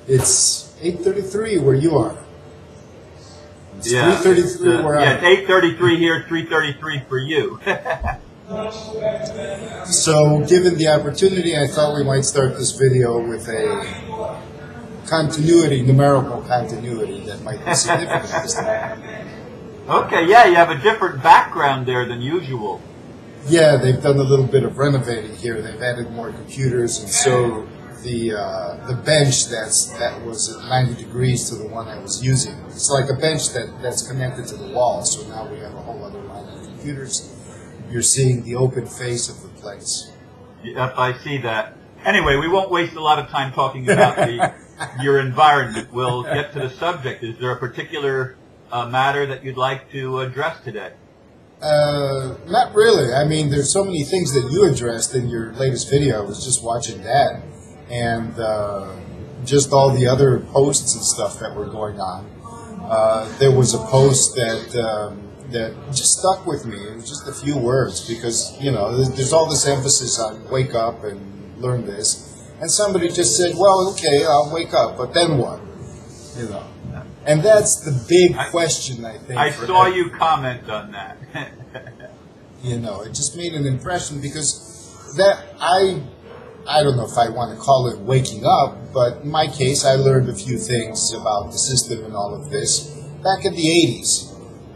It's 8:33 where you are. It's yeah, 3:33 where yeah, it's 8:33 here, 3:33 for you. So, given the opportunity, I thought we might start this video with a continuity, numerical continuity that might be significant this time. Okay, yeah, you have a different background there than usual. Yeah, they've done a little bit of renovating here. They've added more computers, and so the bench that was at 90 degrees to the one I was using. It's like a bench that's connected to the wall. So now we have a whole other line of computers. You're seeing the open face of the place. Yep, I see that. Anyway, we won't waste a lot of time talking about your environment. We'll get to the subject. Is there a particular matter that you'd like to address today? Not really. I mean, there's so many things that you addressed in your latest video. I was just watching that, and just all the other posts and stuff that were going on. There was a post that just stuck with me. It was just a few words because, you know, there's all this emphasis on wake up and learn this. And somebody just said, well, okay, I'll wake up, but then what? You know. And that's the big question, I think. I saw you comment on that. You know, it just made an impression because that I don't know if I want to call it waking up, but in my case, I learned a few things about the system and all of this back in the 80s.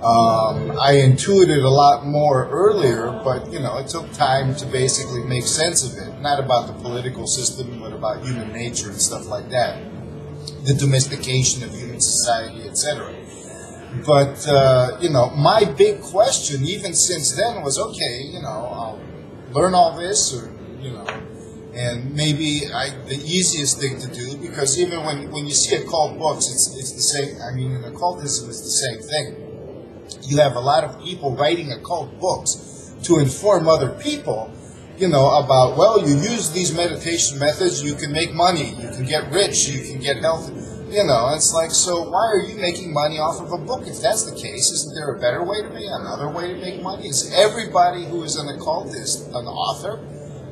I intuited a lot more earlier, but, you know, it took time to basically make sense of it. Not about the political system, but about human nature and stuff like that. The domestication of human society, etc. But, you know, my big question, even since then, was, okay, you know, I'll learn all this, or, you know, and maybe the easiest thing to do, because even when you see occult books, it's the same. I mean, in occultism, it's the same thing. You have a lot of people writing occult books to inform other people, you know, about, well, you use these meditation methods, you can make money, you can get rich, you can get healthy. You know, it's like, so why are you making money off of a book? If that's the case, isn't there a better way to make, another way to make money? Is everybody who is an occultist an author?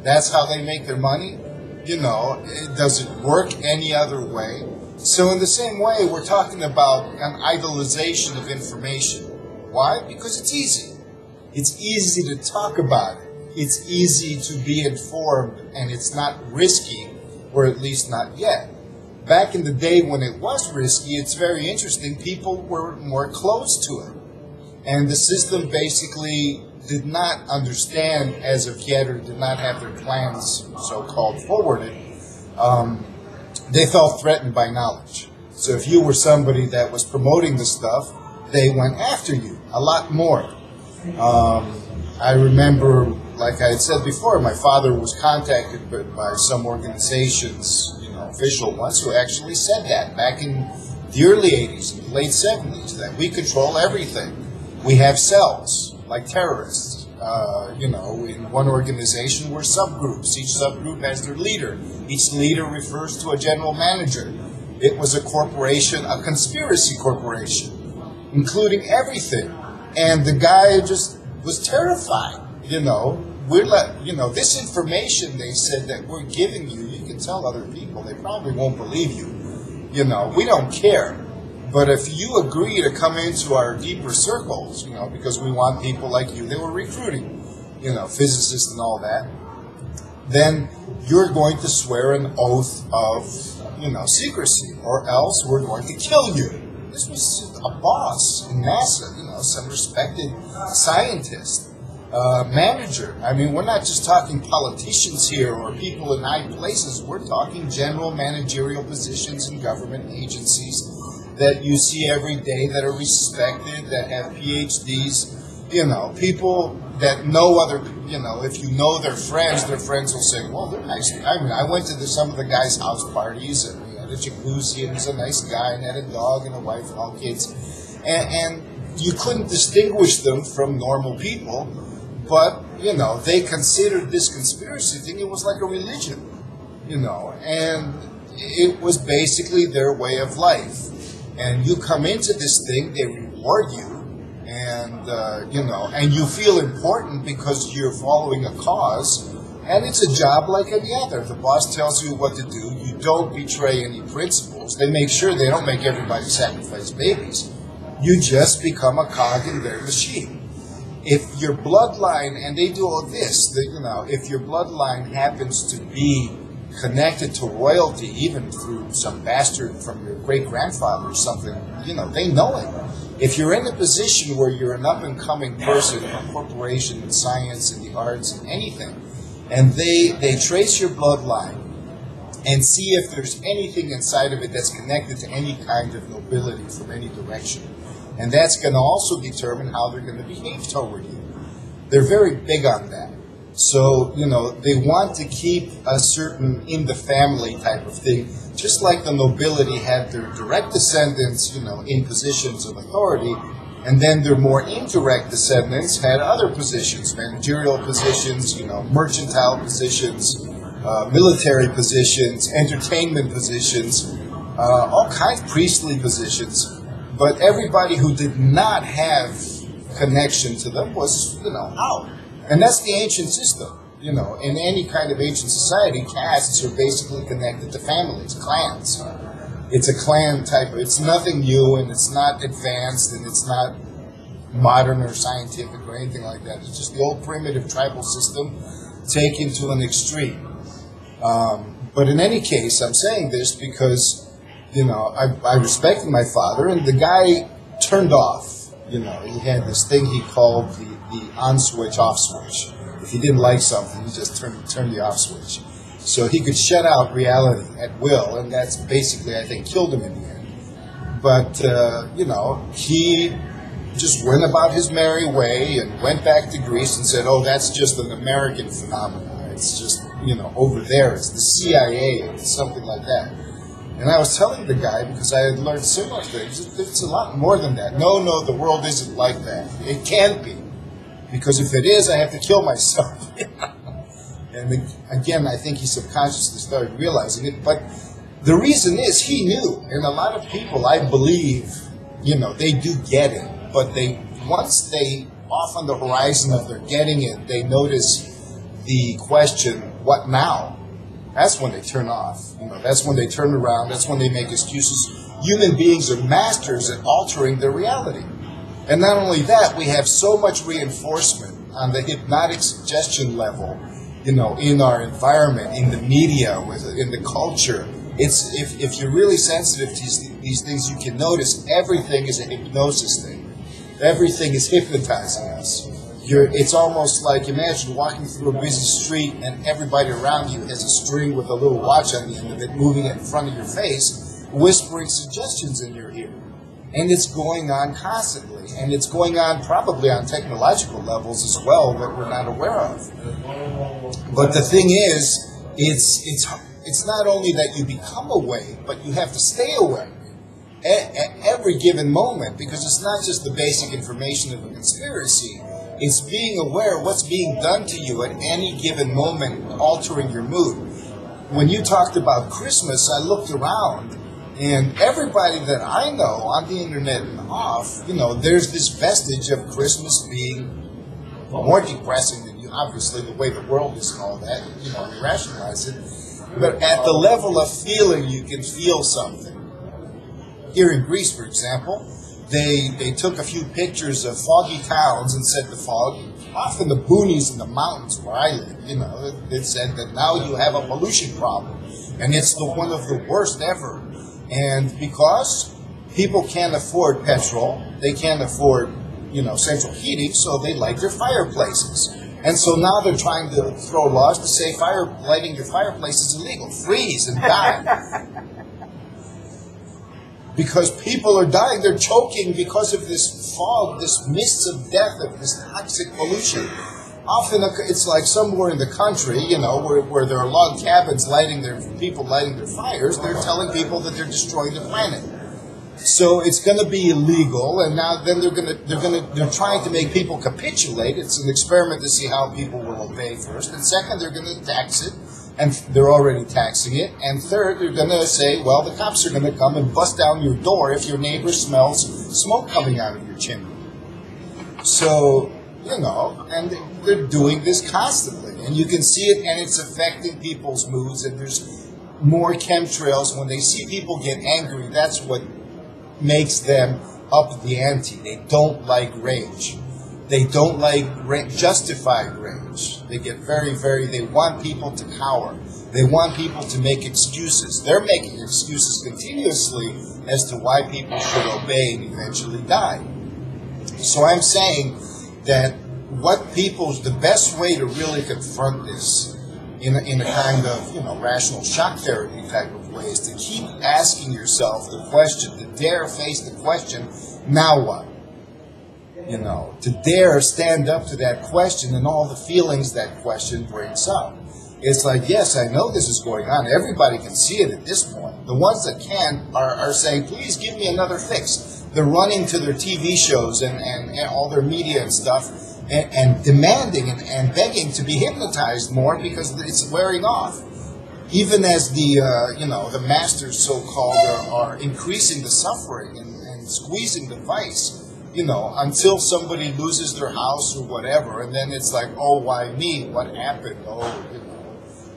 That's how they make their money? You know, does it work any other way? So in the same way, we're talking about an idolization of information. Why? Because it's easy. It's easy to talk about it. It's easy to be informed, and it's not risky, or at least not yet. Back in the day when it was risky, it's very interesting, people were more close to it. And the system basically did not understand as of yet, or did not have their plans so-called forwarded. They felt threatened by knowledge. So if you were somebody that was promoting the stuff, they went after you a lot more. I remember, like I had said before, my father was contacted by some organizations, you know, official ones, who actually said that back in the early 80s, and the late 70s, that we control everything. We have cells, like terrorists. You know, in one organization, we're subgroups. Each subgroup has their leader. Each leader refers to a general manager. It was a corporation, a conspiracy corporation, including everything. And the guy just was terrified. You know, this information they said that we're giving you, you can tell other people, they probably won't believe you. You know, we don't care. But if you agree to come into our deeper circles, you know, because we want people like you, they were recruiting, you know, physicists and all that, then you're going to swear an oath of, you know, secrecy, or else we're going to kill you. This was a boss in NASA, you know, some respected scientist, manager. I mean, we're not just talking politicians here or people in high places. We're talking general managerial positions in government agencies that you see every day that are respected, that have PhDs, you know, people that know other, you know, if you know their friends will say, well, they're nice. I mean, I went to some of the guys' house parties, and we had a jacuzzi, and he was a nice guy, and had a dog and a wife and all kids. And you couldn't distinguish them from normal people, but, you know, they considered this conspiracy thing, it was like a religion, you know, and it was basically their way of life. And you come into this thing, they reward you, and, you know, and you feel important because you're following a cause, And it's a job like any other. The boss tells you what to do. You don't betray any principles. They make sure they don't make everybody sacrifice babies. You just become a cog in their machine. If your bloodline, and they do all this, if your bloodline happens to be connected to royalty, even through some bastard from your great-grandfather or something, they know it. If you're in a position where you're an up-and-coming person, a corporation in science, in the arts, in anything, and they trace your bloodline and see if there's anything inside of it that's connected to any kind of nobility from any direction. And that's going to also determine how they're going to behave toward you. They're very big on that. So, they want to keep a certain in the family type of thing, just like the nobility had their direct descendants, in positions of authority, and then their more indirect descendants had other positions, managerial positions, mercantile positions, military positions, entertainment positions, all kinds of priestly positions. But everybody who did not have connection to them was, out. And that's the ancient system. In any kind of ancient society, castes are basically connected to families, clans. It's a clan type. It's nothing new, and it's not advanced, and it's not modern or scientific or anything like that. It's just the old primitive tribal system taken to an extreme. But in any case, I'm saying this because, I respected my father, and the guy turned off. He had this thing he called the on switch, off switch. If he didn't like something, he just turned the off switch. So he could shut out reality at will, and that's basically, I think, killed him in the end. But, he just went about his merry way and went back to Greece and said, oh, that's just an American phenomenon. It's just, over there. It's the CIA. It's something like that. And I was telling the guy, because I had learned similar things, it's a lot more than that. No, the world isn't like that. It can't be. Because if it is, I have to kill myself. And again, I think he subconsciously started realizing it. But the reason is he knew. And a lot of people, I believe, they do get it. But once they, off on the horizon of their getting it, they notice the question, what now? That's when they turn off. That's when they turn around. That's when they make excuses. Human beings are masters at altering their reality. And not only that, we have so much reinforcement on the hypnotic suggestion level, in our environment, in the media, in the culture. It's if you're really sensitive to these things, you can notice everything is a hypnosis thing. Everything is hypnotizing us. It's almost like, imagine walking through a busy street and everybody around you has a string with a little watch on the end of it, moving it in front of your face, whispering suggestions in your ear. And it's going on constantly. And it's going on probably on technological levels as well that we're not aware of. But the thing is, it's not only that you become awake, but you have to stay awake at every given moment, because it's not just the basic information of a conspiracy. It's being aware of what's being done to you at any given moment, altering your mood. When you talked about Christmas, I looked around, and everybody that I know on the internet and off, there's this vestige of Christmas being more depressing than obviously the way the world is and all that, we rationalize it. But at the level of feeling, you can feel something. Here in Greece, for example, they took a few pictures of foggy towns and said the fog, off in the boonies in the mountains where I live, it said that now you have a pollution problem. And it's one of the worst ever. And because people can't afford petrol, they can't afford, central heating, so they light their fireplaces. And so now they're trying to throw laws to say lighting your fireplace is illegal. Freeze and die. Because people are dying, they're choking because of this fog, this mists of death, of this toxic pollution. Often it's like somewhere in the country, where there are log cabins people lighting their fires. They're telling people that they're destroying the planet. So it's going to be illegal, and now then they're trying to make people capitulate. It's an experiment to see how people will obey first, and second, they're going to tax it, and they're already taxing it, and third, they're going to say, well, the cops are going to come and bust down your door if your neighbor smells smoke coming out of your chimney. So, and they're doing this constantly. And you can see it, and it's affecting people's moods, and there's more chemtrails. When they see people get angry, that's what makes them up the ante. They don't like rage. They don't like justified rage. They get they want people to cower. They want people to make excuses. They're making excuses continuously as to why people should obey and eventually die. So I'm saying that the best way to really confront this in a kind of, rational shock therapy type of way is to keep asking yourself the question, to dare face the question, now what? To dare stand up to that question and all the feelings that question brings up. It's like, yes, I know this is going on. Everybody can see it at this point. The ones that can are saying, please give me another fix. They're running to their TV shows and all their media and stuff and demanding and begging to be hypnotized more because it's wearing off. Even as the masters, so-called, are increasing the suffering and squeezing the vice, until somebody loses their house or whatever, and then it's like, oh, why me? What happened?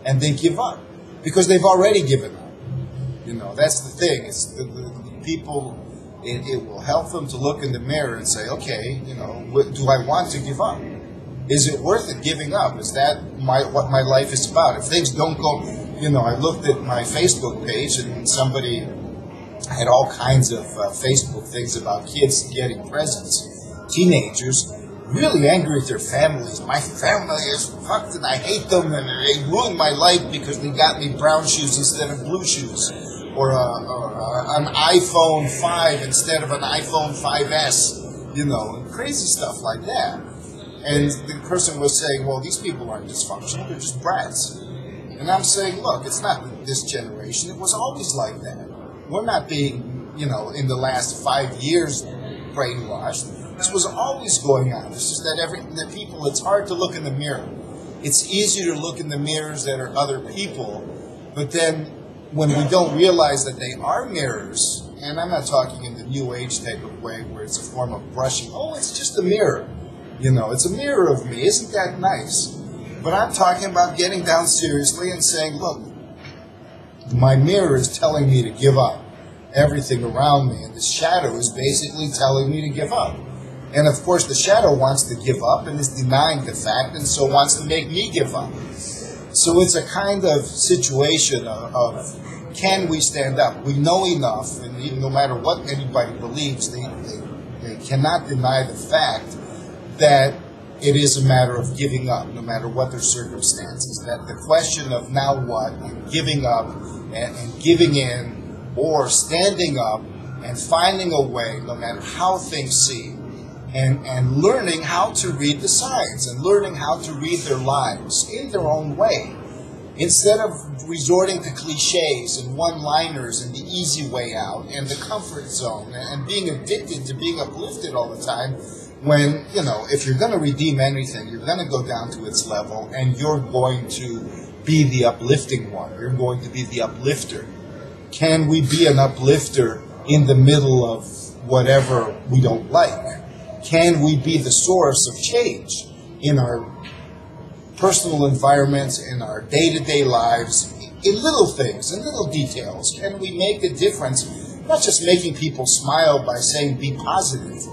And they give up because they've already given up. That's the thing. It's the people. It will help them to look in the mirror and say, okay, do I want to give up? Is it worth it giving up? Is that what my life is about? If things don't go, I looked at my Facebook page and somebody had all kinds of Facebook things about kids getting presents, teenagers, really angry at their families. My family is fucked and I hate them and they ruined my life because they got me brown shoes instead of blue shoes. Or an iPhone 5 instead of an iPhone 5S, crazy stuff like that. And the person was saying, well, these people aren't dysfunctional, they're just brats. And I'm saying, look, it's not this generation, it was always like that. We're not being, in the last 5 years brainwashed. This was always going on. It's just that people, it's hard to look in the mirror. It's easier to look in the mirrors that are other people, but then when we don't realize that they are mirrors, and I'm not talking in the New Age type of way where it's a form of brushing, oh, it's just a mirror. It's a mirror of me. Isn't that nice? But I'm talking about getting down seriously and saying, look, my mirror is telling me to give up everything around me, and the shadow is basically telling me to give up. And of course, the shadow wants to give up and is denying the fact, and so wants to make me give up. So it's a kind of situation of can we stand up? We know enough, and even no matter what anybody believes, they cannot deny the fact that it is a matter of giving up, no matter what their circumstances. That the question of now what, and giving up, and giving in, or standing up and finding a way, no matter how things seem, and learning how to read the signs, and learning how to read their lives in their own way. Instead of resorting to cliches and one-liners and the easy way out and the comfort zone and being addicted to being uplifted all the time, when, if you're going to redeem anything, you're going to go down to its level and you're going to be the uplifting one. You're going to be the uplifter. Can we be an uplifter in the middle of whatever we don't like? Can we be the source of change in our personal environments, in our day-to-day lives, in little things, in little details? Can we make a difference, not just making people smile by saying be positive,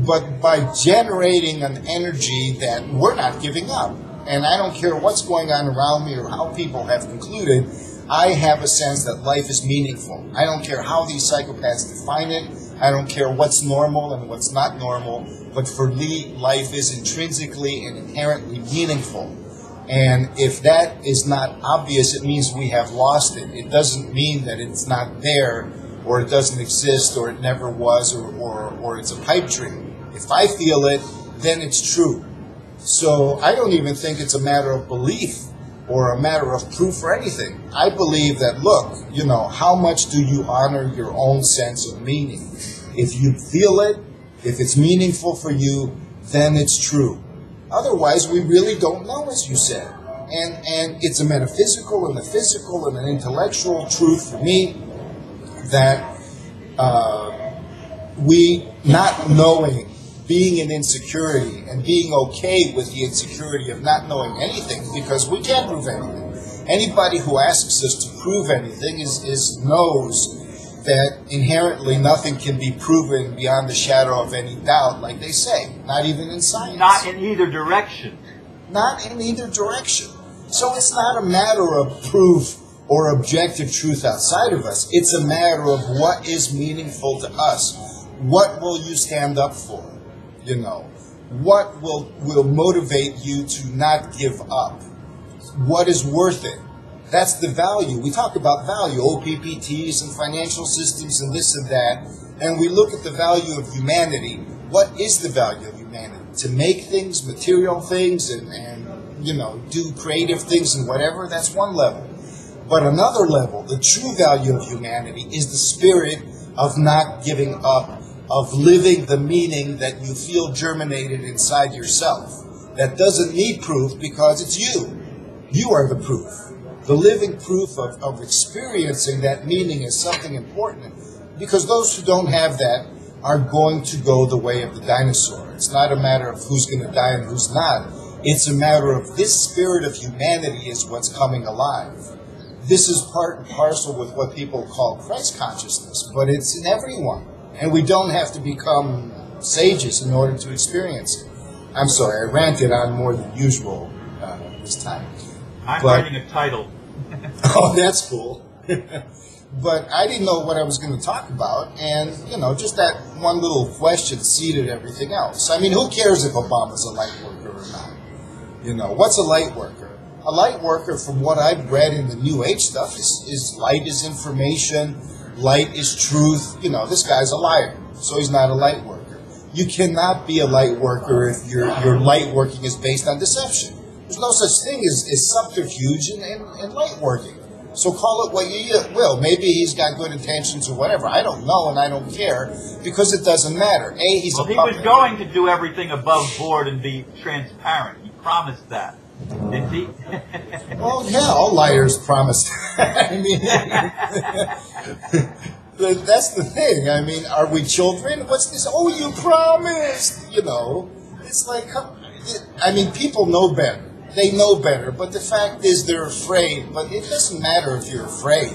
but by generating an energy that we're not giving up? And I don't care what's going on around me or how people have concluded, I have a sense that life is meaningful. I don't care how these psychopaths define it. I don't care what's normal and what's not normal. But for me, life is intrinsically and inherently meaningful. And if that is not obvious, it means we have lost it. It doesn't mean that it's not there, or it doesn't exist, or it never was, or it's a pipe dream. If I feel it, then it's true. So I don't even think it's a matter of belief or a matter of proof or anything. I believe that, look, how much do you honor your own sense of meaning? If you feel it, if it's meaningful for you, then it's true. Otherwise, we really don't know, as you said. And it's a metaphysical and a physical and an intellectual truth for me that we not knowing being in insecurity and being okay with the insecurity of not knowing anything, because we can't prove anything. Anybody who asks us to prove anything knows that inherently nothing can be proven beyond the shadow of any doubt, like they say, not even in science. Not in either direction. Not in either direction. So it's not a matter of proof or objective truth outside of us. It's a matter of what is meaningful to us. What will you stand up for? You know, what will motivate you to not give up? What is worth it? That's the value. We talk about value, OPPTs and financial systems and this and that, and we look at the value of humanity. What is the value of humanity? To make things, material things, and you know, do creative things and whatever, that's one level. But another level, the true value of humanity is the spirit of not giving up, of living the meaning that you feel germinated inside yourself. That doesn't need proof because it's you. You are the proof. The living proof of experiencing that meaning is something important, because those who don't have that are going to go the way of the dinosaur. It's not a matter of who's going to die and who's not. It's a matter of this spirit of humanity is what's coming alive. This is part and parcel with what people call Christ consciousness, but it's in everyone. And we don't have to become sages in order to experience it. I'm sorry, I ranted on more than usual this time. I'm writing a title. Oh, that's cool. But I didn't know what I was going to talk about, and, you know, just that one little question seeded everything else. I mean, who cares if Obama's a light worker or not? You know, what's a light worker? A light worker, from what I've read in the New Age stuff, is light is information, light is truth. You know, this guy's a liar, so he's not a light worker. You cannot be a light worker if your light working is based on deception. There's no such thing as subterfuge in light working. So call it what you will. Maybe he's got good intentions or whatever. I don't know, and I don't care, because it doesn't matter. He's a puppet. He was going to do everything above board and be transparent. He promised that, didn't he? Well, yeah, all liars promise that. I mean, that's the thing. I mean, are we children? What's this? Oh, you promised. You know, it's like, I mean, people know better. They know better, but the fact is they're afraid. But it doesn't matter if you're afraid.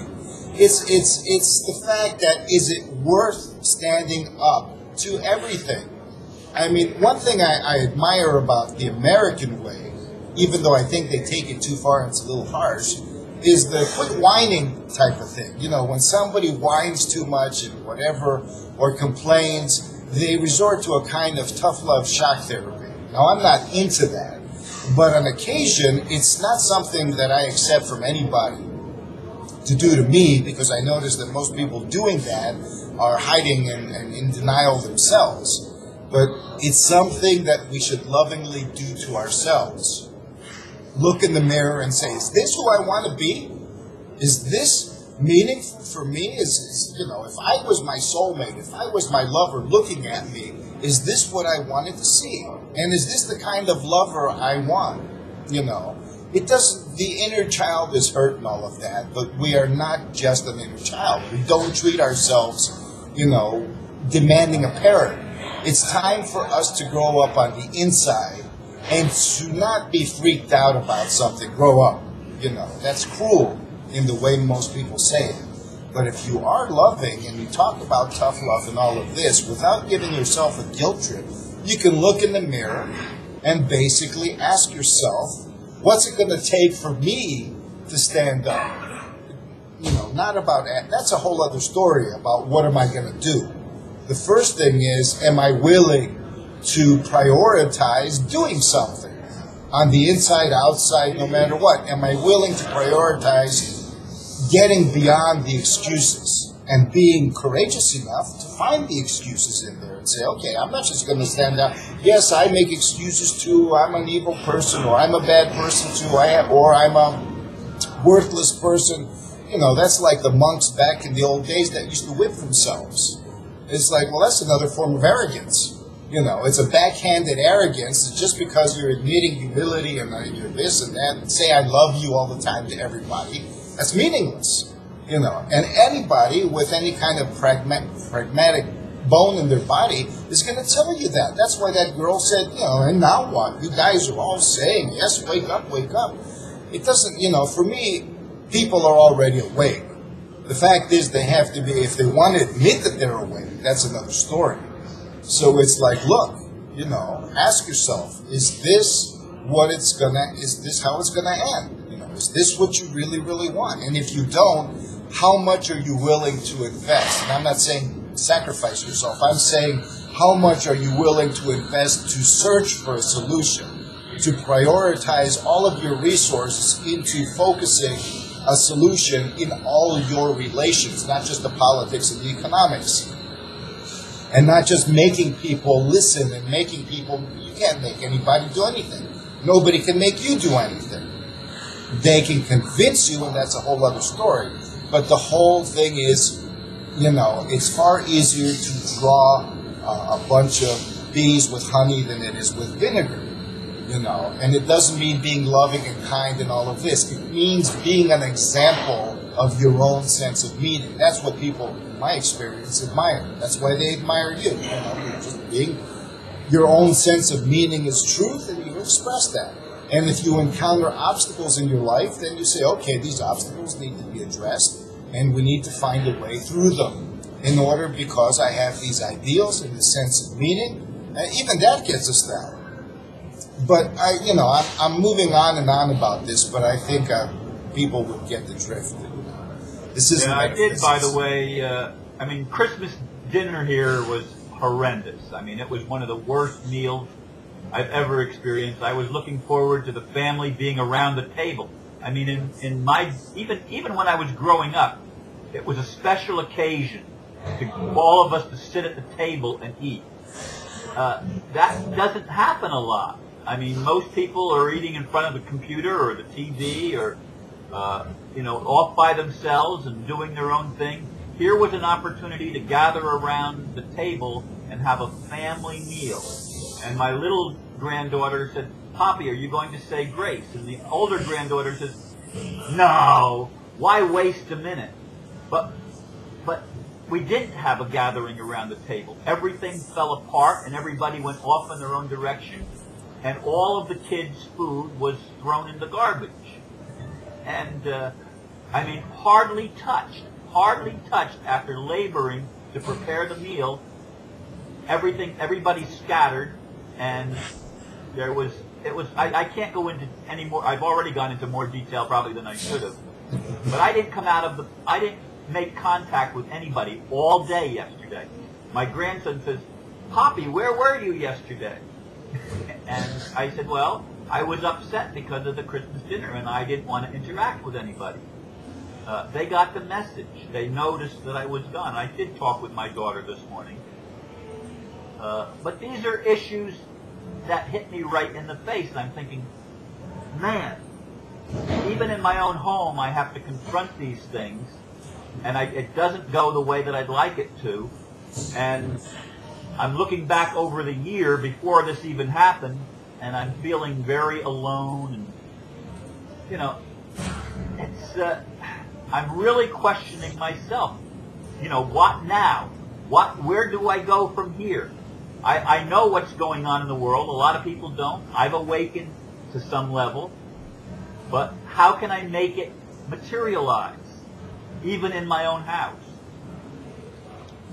It's the fact that, is it worth standing up to everything? I mean, one thing I admire about the American way, even though I think they take it too far and it's a little harsh, is the quit whining type of thing. You know, when somebody whines too much and whatever, or complains, they resort to a kind of tough love shock therapy. Now, I'm not into that. But on occasion, it's not something that I accept from anybody to do to me, because I notice that most people doing that are hiding and in denial themselves. But it's something that we should lovingly do to ourselves. Look in the mirror and say, is this who I want to be? Is this meaningful for me? Is you know, if I was my soulmate, if I was my lover looking at me, is this what I wanted to see? And is this the kind of lover I want? You know, it doesn't, the inner child is hurt and all of that, but we are not just an inner child. We don't treat ourselves, you know, demanding a parent. It's time for us to grow up on the inside and to not be freaked out about something. Grow up, you know. That's cruel in the way most people say it. But if you are loving and you talk about tough love and all of this without giving yourself a guilt trip, you can look in the mirror and basically ask yourself, what's it going to take for me to stand up? You know, not about, that's a whole other story about what am I going to do. The first thing is, am I willing to prioritize doing something on the inside, outside, no matter what? Am I willing to prioritize getting beyond the excuses and being courageous enough to find the excuses in there and say, okay, I'm not just going to stand out. Yes, I make excuses too. I'm an evil person, or I'm a bad person too, or I'm a worthless person. You know, that's like the monks back in the old days that used to whip themselves. It's like, well, that's another form of arrogance. You know, it's a backhanded arrogance. It's just because you're admitting humility and you're this and that, and say I love you all the time to everybody. That's meaningless, you know. And anybody with any kind of pragmatic bone in their body is going to tell you that. That's why that girl said, and now what? You guys are all saying, yes, wake up, wake up. It doesn't, for me, people are already awake. The fact is they have to be, if they want to admit that they're awake, that's another story. So it's like, look, ask yourself, is this how it's gonna end? Is this what you really, really want? And if you don't, how much are you willing to invest? And I'm not saying sacrifice yourself. I'm saying how much are you willing to invest to search for a solution, to prioritize all of your resources into focusing a solution in all your relations, not just the politics and the economics. And not just making people listen and making people, you can't make anybody do anything. Nobody can make you do anything. They can convince you, and that's a whole other story. But the whole thing is, it's far easier to draw a bunch of bees with honey than it is with vinegar. And it doesn't mean being loving and kind and all of this. It means being an example of your own sense of meaning. That's what people, in my experience, admire. That's why they admire you. You're just being, your own sense of meaning is truth, and you express that. And if you encounter obstacles in your life, then you say, okay, these obstacles need to be addressed, and we need to find a way through them in order, because I have these ideals and this sense of meaning. And even that gets us down. But I'm moving on and on about this, but I think people would get the drift. This is. I did, by the way. Christmas dinner here was horrendous. It was one of the worst meals I've ever experienced. I was looking forward to the family being around the table. In my even when I was growing up, it was a special occasion to all of us to sit at the table and eat. That doesn't happen a lot. Most people are eating in front of the computer or the TV or, off by themselves and doing their own thing. Here was an opportunity to gather around the table and have a family meal. And my little granddaughter said, Poppy, are you going to say grace? And the older granddaughter says, no, why waste a minute? But we didn't have a gathering around the table. Everything fell apart and everybody went off in their own direction. And all of the kids' food was thrown in the garbage. And, hardly touched after laboring to prepare the meal. Everybody scattered, and I can't go into any more, I've already gone into more detail probably than I should have. But I didn't make contact with anybody all day yesterday. My grandson says, Poppy, where were you yesterday? And I said, well, I was upset because of the Christmas dinner, and I didn't want to interact with anybody. They got the message. They noticed that I was gone. I did talk with my daughter this morning. But these are issues that hit me right in the face, and I'm thinking, man, even in my own home, I have to confront these things, and it doesn't go the way that I'd like it to. And I'm looking back over the year before this even happened, and I'm feeling very alone. And I'm really questioning myself. What now? Where do I go from here? I know what's going on in the world. A lot of people don't. I've awakened to some level, but how can I make it materialize, even in my own house?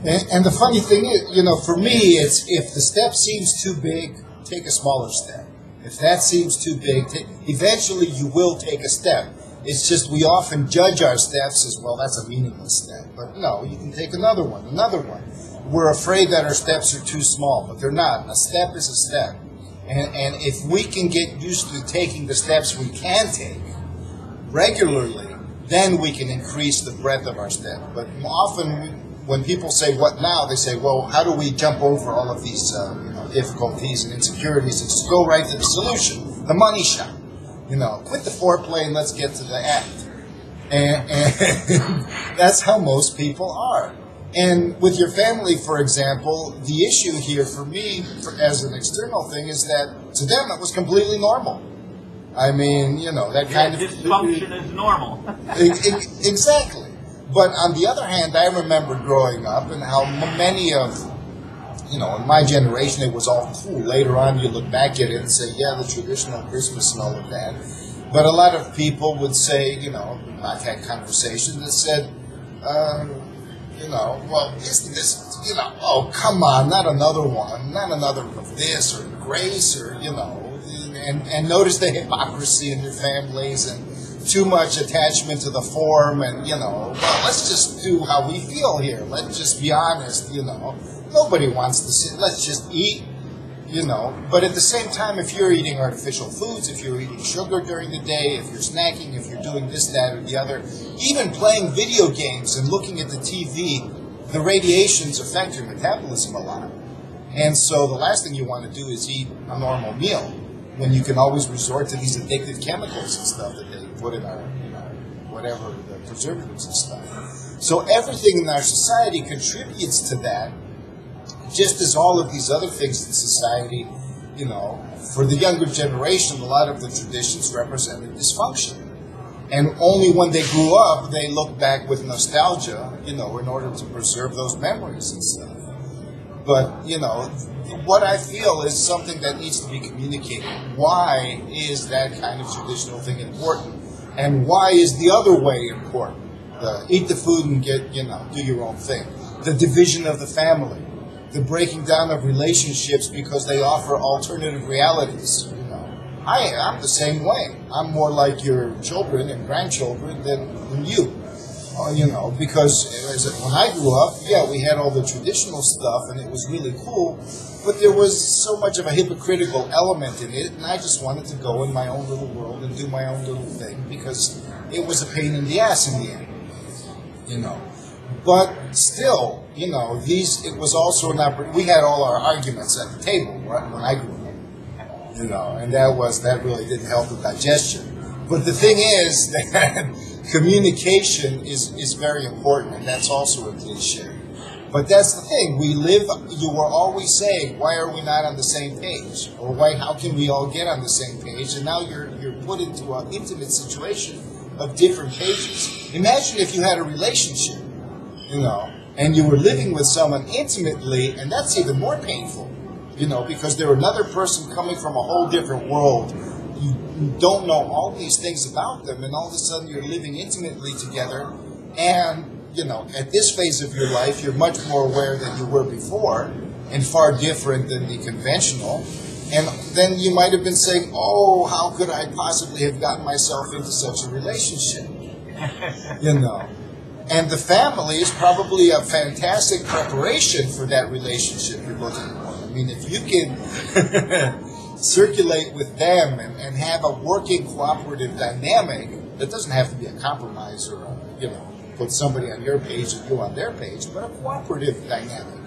And the funny thing is, for me, it's if the step seems too big, take a smaller step. If that seems too big, eventually you will take a step. It's just we often judge our steps as, well, that's a meaningless step. But no, you can take another one. We're afraid that our steps are too small, but they're not. A step is a step. And if we can get used to taking the steps we can take regularly, then we can increase the breadth of our step. But often when people say, what now? They say, well, how do we jump over all of these difficulties and insecurities and just go right to the solution, the money shot? Quit the foreplay and let's get to the act. And that's how most people are. And with your family, for example, the issue here for me, as an external thing, is that to them it was completely normal. That kind of dysfunction is normal. Exactly. But on the other hand, I remember growing up and how many of you know, in my generation, it was all cool. Later on, you look back at it and say, yeah, the traditional Christmas and all of that. But a lot of people would say, you know, I've had conversations that said, you know, well, isn't this, you know, oh, come on, not another one, not another of this or grace or, you know, and notice the hypocrisy in your families and too much attachment to the form and, you know, well, let's just do how we feel here. Let's just be honest, you know. Nobody wants to sit, let's just eat, you know. But at the same time, if you're eating artificial foods, if you're eating sugar during the day, if you're snacking, if you're doing this, that, or the other, even playing video games and looking at the TV, the radiations affect your metabolism a lot. And so the last thing you want to do is eat a normal meal when you can always resort to these addictive chemicals and stuff that they put in our, you know, whatever, the preservatives and stuff. So everything in our society contributes to that, just as all of these other things in society, you know, for the younger generation, a lot of the traditions represented dysfunction. And only when they grew up, they look back with nostalgia, you know, in order to preserve those memories and stuff. But, you know, what I feel is something that needs to be communicated. Why is that kind of traditional thing important? And why is the other way important? Eat the food and get, you know, do your own thing. The division of the family. The breaking down of relationships because they offer alternative realities. You know, I'm the same way. I'm more like your children and grandchildren than you. You know, because when I grew up, yeah, we had all the traditional stuff and it was really cool, but there was so much of a hypocritical element in it, and I just wanted to go in my own little world and do my own little thing because it was a pain in the ass in the end, you know. But still, you know, it was also we had all our arguments at the table, right, when I grew up, you know, and that really didn't help the digestion. But the thing is that communication is very important, and that's also a cliche. But that's the thing. You were always saying, why are we not on the same page? Or how can we all get on the same page? And now you're put into an intimate situation of different pages. Imagine if you had a relationship, you know, and you were living with someone intimately, and that's even more painful, you know, because they're another person coming from a whole different world. You don't know all these things about them, and all of a sudden you're living intimately together, and, you know, at this phase of your life, you're much more aware than you were before, and far different than the conventional, and then you might have been saying, oh, how could I possibly have gotten myself into such a relationship, you know. And the family is probably a fantastic preparation for that relationship you're looking for. I mean, if you can circulate with them and have a working cooperative dynamic that doesn't have to be a compromise or you know, put somebody on your page and you on their page, but a cooperative dynamic,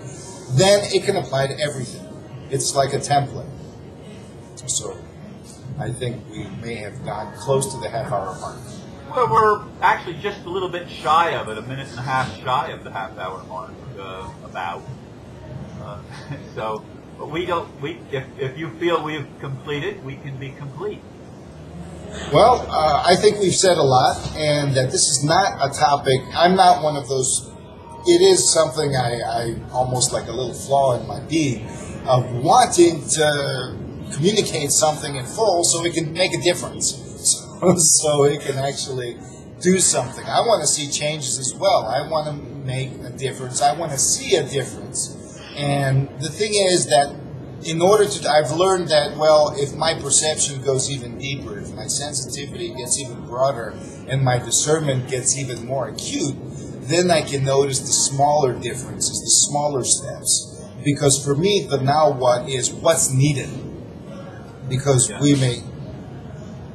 then it can apply to everything. It's like a template. So I think we may have gone close to the half-hour mark. Well, we're actually just a little bit shy of it, a minute and a half shy of the half-hour mark, about. So, but if you feel we've completed, we can be complete. Well, I think we've said a lot, and that this is not a topic. I'm not one of those. It is something I almost like a little flaw in my being of wanting to communicate something in full so it can make a difference. So it can actually do something. I want to see changes as well. I want to make a difference. I want to see a difference. And the thing is that in order to, I've learned that, well, if my perception goes even deeper, if my sensitivity gets even broader, and my discernment gets even more acute, then I can notice the smaller differences, the smaller steps. Because for me, the now what is what's needed. Because we may...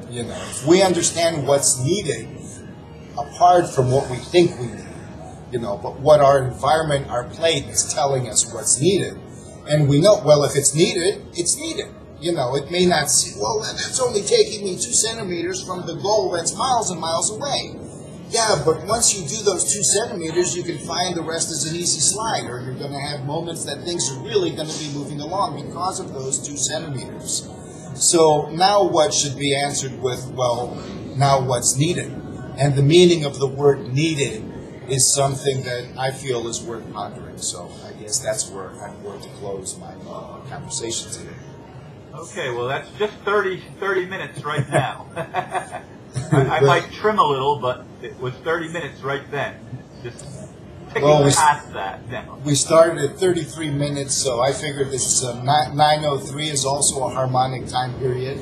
You know, if we understand what's needed, apart from what we think we need, you know, but what our environment, our plate is telling us what's needed. And we know, well, if it's needed, it's needed. You know, it may not seem, well, that's only taking me 2 centimeters from the goal that's miles and miles away. Yeah, but once you do those 2 centimeters, you can find the rest is an easy slide, or you're going to have moments that things are really going to be moving along because of those 2 centimeters. So now what should be answered with, well, now what's needed? And the meaning of the word needed is something that I feel is worth pondering. So I guess that's where I'm going to close my conversation today. Okay, well, that's just 30 minutes right now. I might trim a little, but it was 30 minutes right then. Just ticking past that now. We started at 33 minutes, so I figured this 9:03 is also a harmonic time period.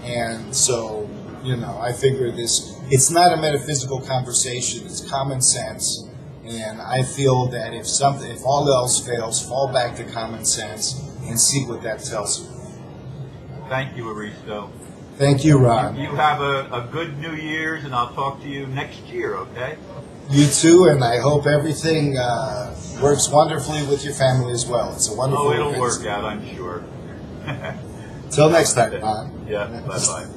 And so, I figure it's not a metaphysical conversation, it's common sense. And I feel that if all else fails, fall back to common sense and see what that tells you. Thank you, Aristo. Thank you, Ron. You have a good New Year's, and I'll talk to you next year, okay? You too, and I hope everything works wonderfully with your family as well. It's a wonderful it'll work out, I'm sure. Till next time, Ron. Yeah, bye-bye.